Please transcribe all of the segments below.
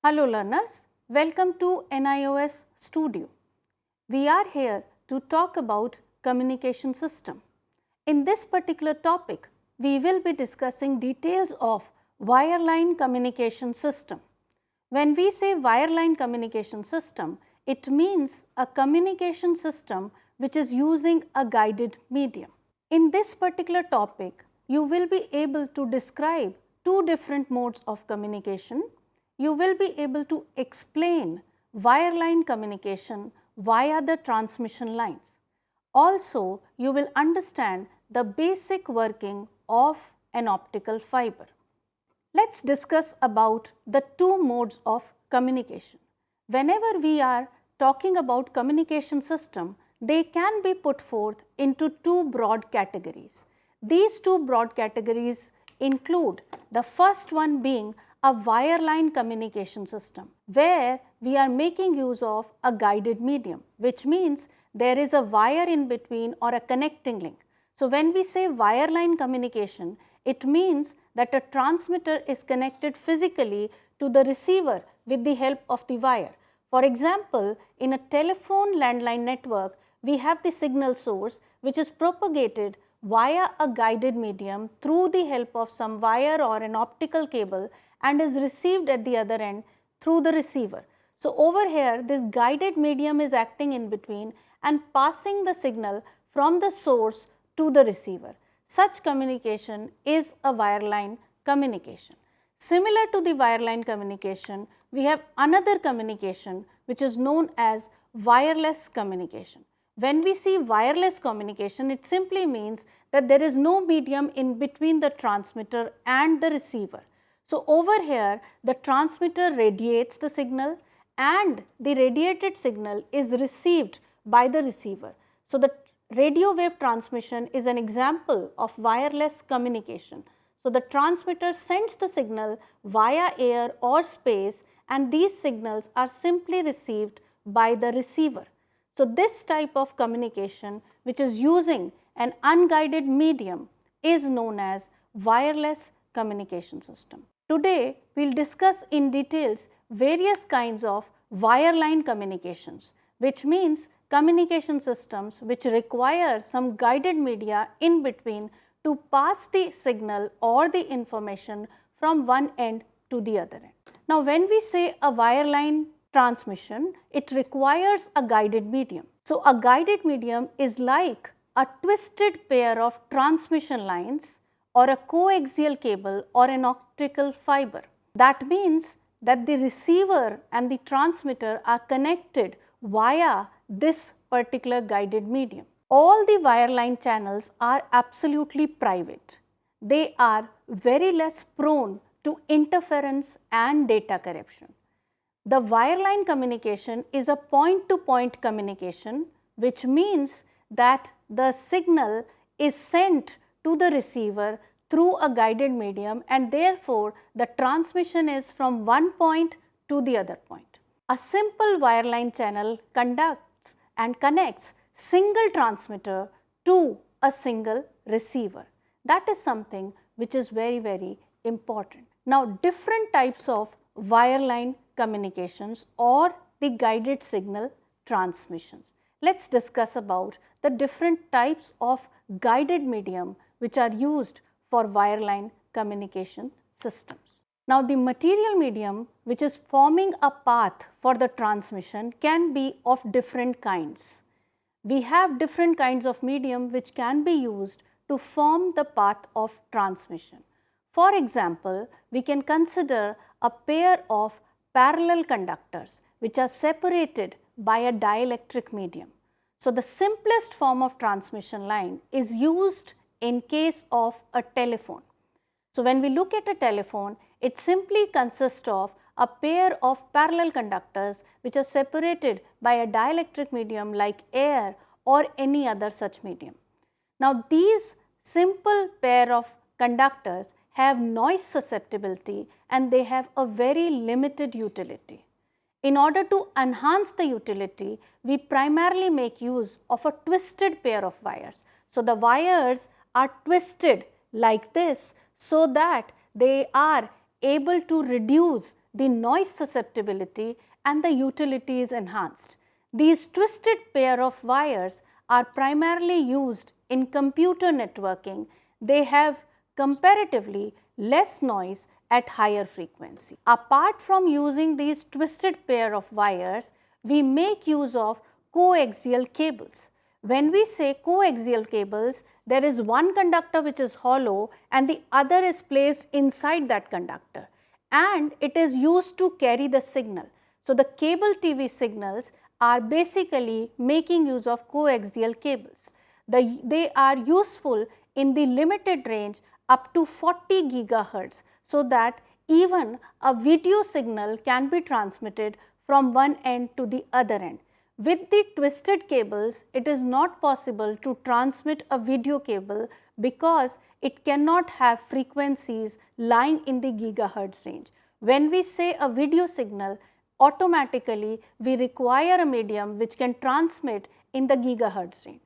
Hello learners, welcome to NIOS Studio. We are here to talk about communication system. In this particular topic, we will be discussing details of wireline communication system. When we say wireline communication system, it means a communication system which is using a guided medium. In this particular topic, you will be able to describe two different modes of communication. You will be able to explain wireline communication via the transmission lines. Also, you will understand the basic working of an optical fiber. Let's discuss about the two modes of communication. Whenever we are talking about communication system, they can be put forth into two broad categories. These two broad categories include the first one being a wireline communication system, where we are making use of a guided medium, which means there is a wire in between or a connecting link. So, when we say wireline communication, it means that a transmitter is connected physically to the receiver with the help of the wire. For example, in a telephone landline network, we have the signal source which is propagated via a guided medium through the help of some wire or an optical cable and is received at the other end through the receiver. So, over here this guided medium is acting in between and passing the signal from the source to the receiver. Such communication is a wireline communication. Similar to the wireline communication, we have another communication which is known as wireless communication. When we see wireless communication, it simply means that there is no medium in between the transmitter and the receiver. So, over here the transmitter radiates the signal and the radiated signal is received by the receiver. So, the radio wave transmission is an example of wireless communication. So, the transmitter sends the signal via air or space and these signals are simply received by the receiver. So, this type of communication which is using an unguided medium is known as wireless communication system. Today, we will discuss in details various kinds of wireline communications, which means communication systems which require some guided media in between to pass the signal or the information from one end to the other end. Now, when we say a wireline transmission, it requires a guided medium. So, a guided medium is like a twisted pair of transmission lines or a coaxial cable or an optical fiber. That means that the receiver and the transmitter are connected via this particular guided medium. All the wireline channels are absolutely private. They are very less prone to interference and data corruption. The wireline communication is a point-to-point communication, which means that the signal is sent to the receiver through a guided medium and therefore, the transmission is from one point to the other point. A simple wireline channel conducts and connects single transmitter to a single receiver. That is something which is very important. Now, different types of wireline communications or the guided signal transmissions. Let us discuss about the different types of guided medium which are used for wireline communication systems. Now, the material medium which is forming a path for the transmission can be of different kinds. We have different kinds of medium which can be used to form the path of transmission. For example, we can consider a pair of parallel conductors which are separated by a dielectric medium. So, the simplest form of transmission line is used in case of a telephone. So, when we look at a telephone, it simply consists of a pair of parallel conductors which are separated by a dielectric medium like air or any other such medium. Now, these simple pair of conductors have noise susceptibility and they have a very limited utility. In order to enhance the utility, we primarily make use of a twisted pair of wires. So, the wires are twisted like this so that they are able to reduce the noise susceptibility and the utility is enhanced. These twisted pair of wires are primarily used in computer networking. They have comparatively less noise at higher frequency. Apart from using these twisted pair of wires, we make use of coaxial cables. When we say coaxial cables, there is one conductor which is hollow and the other is placed inside that conductor, and it is used to carry the signal. So, the cable TV signals are basically making use of coaxial cables. They are useful in the limited range up to 40 gigahertz, so that even a video signal can be transmitted from one end to the other end. With the twisted cables, it is not possible to transmit a video cable because it cannot have frequencies lying in the gigahertz range. When we say a video signal, automatically we require a medium which can transmit in the gigahertz range.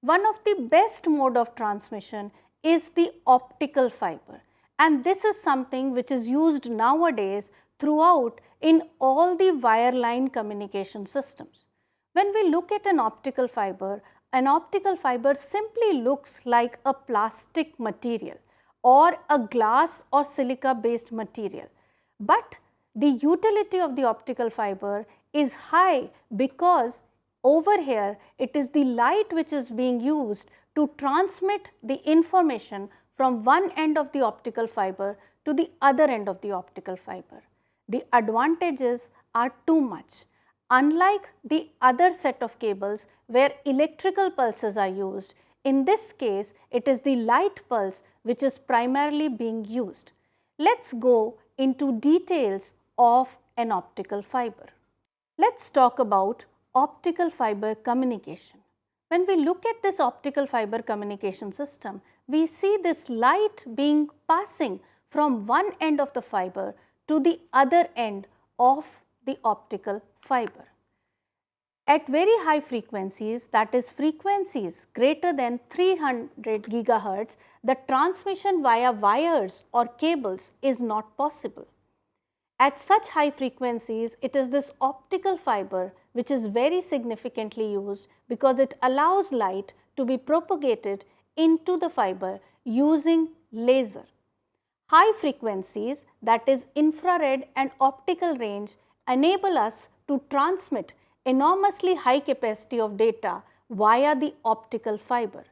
One of the best mode of transmission is the optical fiber, and this is something which is used nowadays throughout in all the wireline communication systems. When we look at an optical fiber simply looks like a plastic material or a glass or silica based material. But the utility of the optical fiber is high because over here it is the light which is being used to transmit the information from one end of the optical fiber to the other end of the optical fiber. The advantages are too much. Unlike the other set of cables where electrical pulses are used, in this case it is the light pulse which is primarily being used. Let's go into details of an optical fiber. Let's talk about optical fiber communication. When we look at this optical fiber communication system, we see this light being passing from one end of the fiber to the other end of the optical fiber. At very high frequencies, that is frequencies greater than 300 gigahertz, the transmission via wires or cables is not possible. At such high frequencies, it is this optical fiber which is very significantly used because it allows light to be propagated into the fiber using laser. High frequencies, that is infrared and optical range, enable us to transmit enormously high capacity of data via the optical fiber.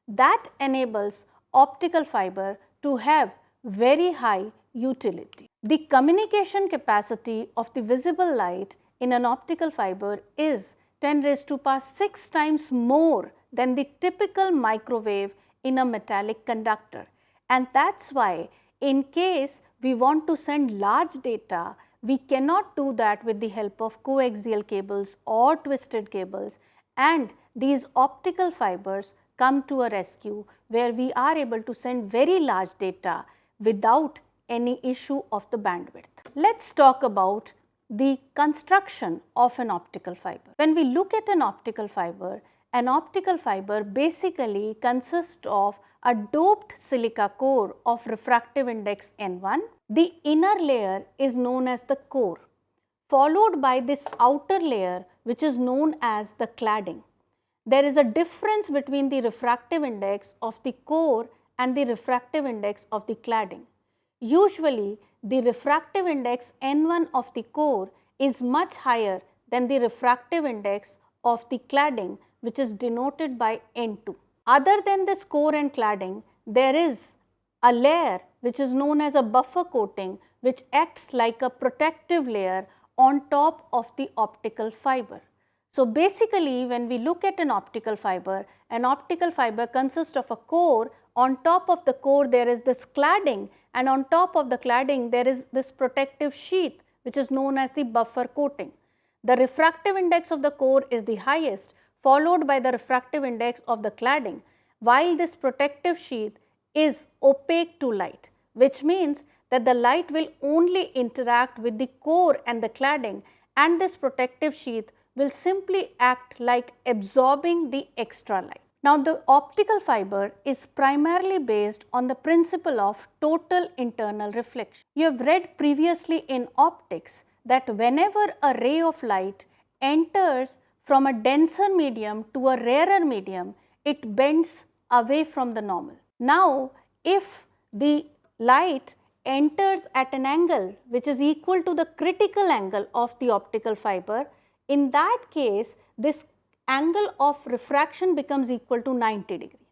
That enables optical fiber to have very high utility. The communication capacity of the visible light in an optical fiber is 10 raised to power 6 times more than the typical microwave in a metallic conductor. And that's why in case we want to send large data, we cannot do that with the help of coaxial cables or twisted cables, and these optical fibers come to a rescue where we are able to send very large data without any issue of the bandwidth. Let's talk about the construction of an optical fiber. When we look at an optical fiber basically consists of a doped silica core of refractive index N1. The inner layer is known as the core, followed by this outer layer which is known as the cladding. There is a difference between the refractive index of the core and the refractive index of the cladding. Usually, the refractive index N1 of the core is much higher than the refractive index of the cladding, which is denoted by N2. Other than this core and cladding, there is a layer which is known as a buffer coating, which acts like a protective layer on top of the optical fiber. So basically, when we look at an optical fiber consists of a core. On top of the core there is this cladding, and on top of the cladding there is this protective sheath which is known as the buffer coating. The refractive index of the core is the highest, followed by the refractive index of the cladding, while this protective sheath is opaque to light, which means that the light will only interact with the core and the cladding, and this protective sheath will simply act like absorbing the extra light. Now, the optical fiber is primarily based on the principle of total internal reflection. You have read previously in optics that whenever a ray of light enters from a denser medium to a rarer medium, it bends away from the normal. Now, if the light enters at an angle which is equal to the critical angle of the optical fiber, in that case this angle of refraction becomes equal to 90 degree.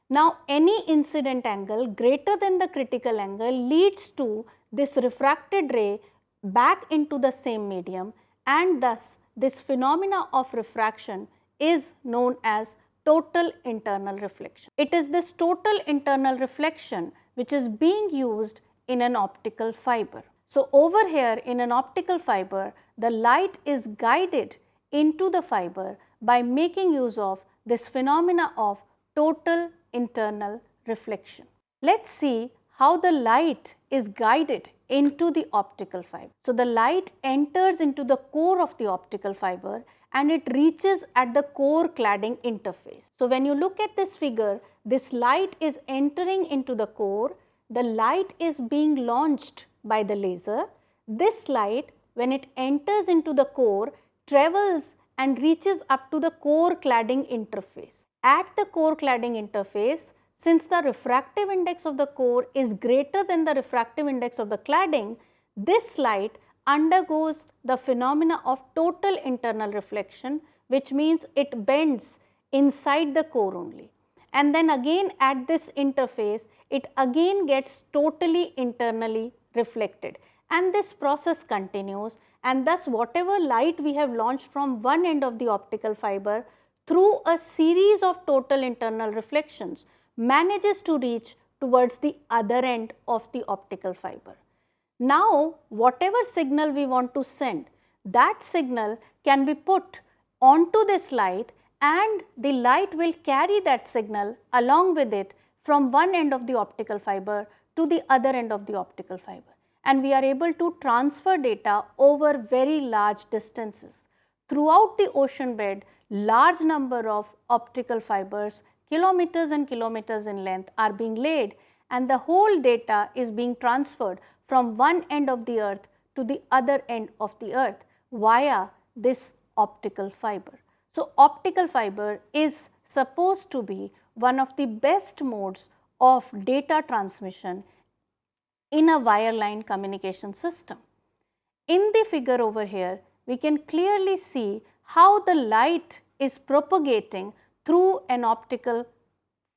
Now, any incident angle greater than the critical angle leads to this refracted ray back into the same medium, and thus this phenomena of refraction is known as total internal reflection. It is this total internal reflection which is being used in an optical fiber. So, over here in an optical fiber, the light is guided into the fiber by making use of this phenomena of total internal reflection. Let us see how the light is guided into the optical fiber. So, the light enters into the core of the optical fiber and it reaches at the core cladding interface. So, when you look at this figure, this light is entering into the core, the light is being launched by the laser. This light, when it enters into the core, travels and reaches up to the core cladding interface. At the core cladding interface, since the refractive index of the core is greater than the refractive index of the cladding, this light undergoes the phenomena of total internal reflection, which means it bends inside the core only. And then again at this interface, it again gets totally internally reflected. And this process continues, and thus whatever light we have launched from one end of the optical fiber through a series of total internal reflections manages to reach towards the other end of the optical fiber. Now, whatever signal we want to send, that signal can be put onto this light, and the light will carry that signal along with it from one end of the optical fiber to the other end of the optical fiber. And we are able to transfer data over very large distances. Throughout the ocean bed, large number of optical fibers, kilometers and kilometers in length, are being laid, and the whole data is being transferred from one end of the earth to the other end of the earth via this optical fiber. So, optical fiber is supposed to be one of the best modes of data transmission in a wireline communication system. In the figure over here, we can clearly see how the light is propagating through an optical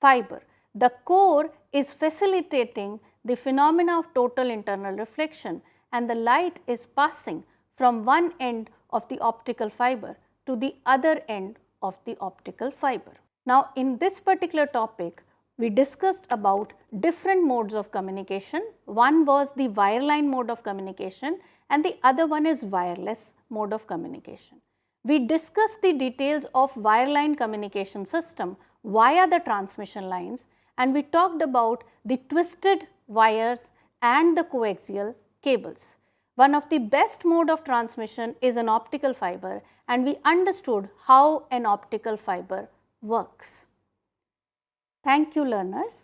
fiber. The core is facilitating the phenomena of total internal reflection, and the light is passing from one end of the optical fiber to the other end of the optical fiber. Now, in this particular topic, we discussed about different modes of communication. One was the wireline mode of communication and the other one is wireless mode of communication. We discussed the details of wireline communication system via the transmission lines, and we talked about the twisted wires and the coaxial cables. One of the best mode of transmission is an optical fiber, and we understood how an optical fiber works. Thank you, learners.